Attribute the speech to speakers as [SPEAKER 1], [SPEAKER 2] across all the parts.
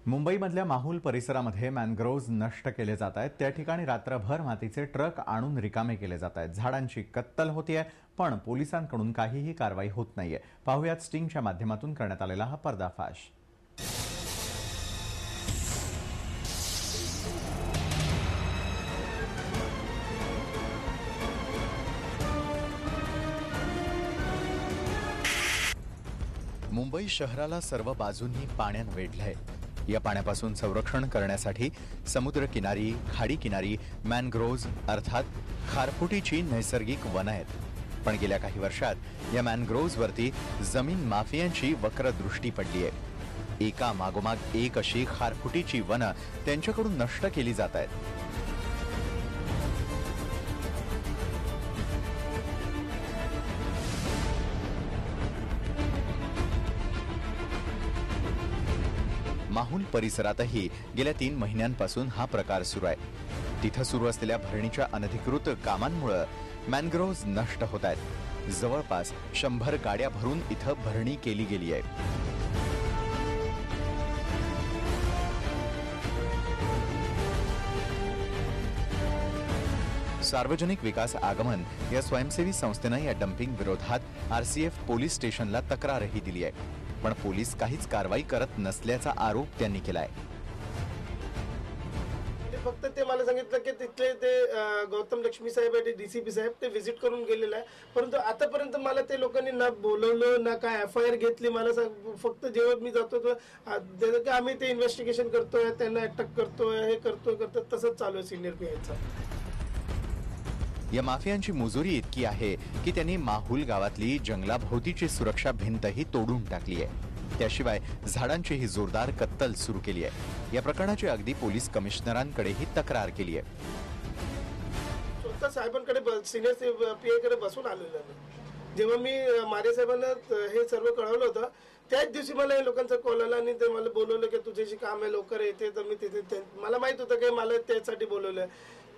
[SPEAKER 1] मुंबईमधल्या माहुल परिसरामध्ये मॅनग्रोव्ज नष्ट केले जात आहेत। त्या ठिकाणी रात्रभर मातीचे ट्रक आणून रिकामे केले जात आहेत। झाडांची कत्तल होतीये, पण पोलिसांकडून काहीही कारवाई होत नाहीये। पाहुयात स्टिंगच्या माध्यमातून करण्यात आलेला हा पर्दाफाश। मुंबई शहराला सर्व बाजूंनी पाण्याने वेढलंय। या पाण्यापासून संरक्षण करण्यासाठी समुद्रकिनारी, खाडीकिनारी मॅनग्रोव्ज अर्थात खारफुटीची नैसर्गिक वन आहेत। पण गेल्या काही वर्षात या मॅनग्रोव्जवरती जमीन माफियांची वक्र दृष्टी पडली आहे। एका मागोमाग एक अशी खारफुटीची वनं त्यांच्याकडून नष्ट केली जात आहेत। माहुल परिसरातही गेल्या 3 महिन्यांपासून हा प्रकार सुरू आहे। तिथं सुरू असलेल्या भरणीच्या अनधिकृत कामांमुळे मॅनग्रोव्ज नष्ट होत आहेत। जवळपास 100 गाड्या भरून इथं भरणी केली गेली आहे। सार्वजनिक विकास आगमन या स्वयंसेवी संस्थेने या डंपिंग विरोधात आरसीएफ पोलीस स्टेशनला तक्रारही दिली आहे, पण पोलीस काहीच कारवाई करत नसल्याचा आरोप त्यांनी केलाय।
[SPEAKER 2] फक्त ते मला सांगितलं की तिथले ते गौतम लक्ष्मी साहेब आणि डीसीपी साहेब ते व्हिजिट करून गेलेले आहे, परंतु आतापर्यंत मला ते लोकांनी ना बोलवलं ना काय एफआयआर घेतली। मला फक्त जेव्हा मी जातो की आम्ही ते इन्व्हेस्टिगेशन करतोय, त्यांना अटक करतोय, हे करतोय तसंच चालू आहे सिनियर पीआयचं।
[SPEAKER 1] या माफियांची मुजुरी इतकी आहे की त्यांनी माहुल गावातली जंगलाभोवतीची सुरक्षा भिंतही तोडून टाकली आहे। त्याशिवाय झाडांचीही जोरदार कत्तल सुरू केली आहे। या प्रकरणाची अगदी पोलीस कमिशनरांकडेही तक्रार केली आहे।
[SPEAKER 2] स्वतः साहेबांकडे सिनियर पीआयकडे बसून आलेलो आहे। जेव्हा मी मारे साहेबांना हे सर्व कळवलं होतं त्याच दिवशी मला हे लोकांचा कॉल आला आणि ते मला बोलवलं की तुझ्याशी काम आहे, लवकर येते। तर मी तिथे मला माहित होतं की मला त्यासाठी बोलवलं।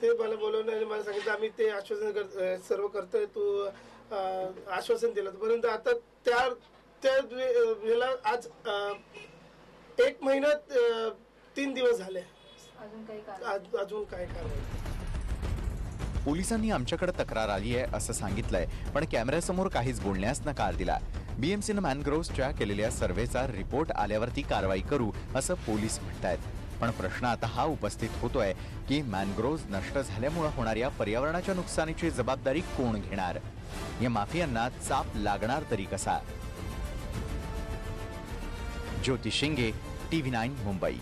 [SPEAKER 2] ते मला बोलवलं आणि मला सांगितलं आम्ही ते आश्वासन सर्व करतोय, तू आश्वासन दिलं। परंतु आता त्या वेळेला आज 1 महिन्यात 3 दिवस झाले, अजून काय कारवाई।
[SPEAKER 1] पोलिसांनी आमच्याकडे तक्रार आली आहे असं सांगितलंय, पण कॅमेऱ्यासमोर काहीच बोलण्यास नकार दिला। बीएमसीने मॅनग्रोव्जच्या केलेल्या सर्व्हेचा रिपोर्ट आल्यावरती कारवाई करू असं पोलीस म्हणतायत। पण प्रश्न आता हा उपस्थित होतोय की मॅनग्रोव्ज नष्ट झाल्यामुळे होणाऱ्या पर्यावरणाच्या नुकसानीची जबाबदारी कोण घेणार? या माफियांना चाप लागणार तरी कसा? ज्योती शिंगे, TV9 मुंबई।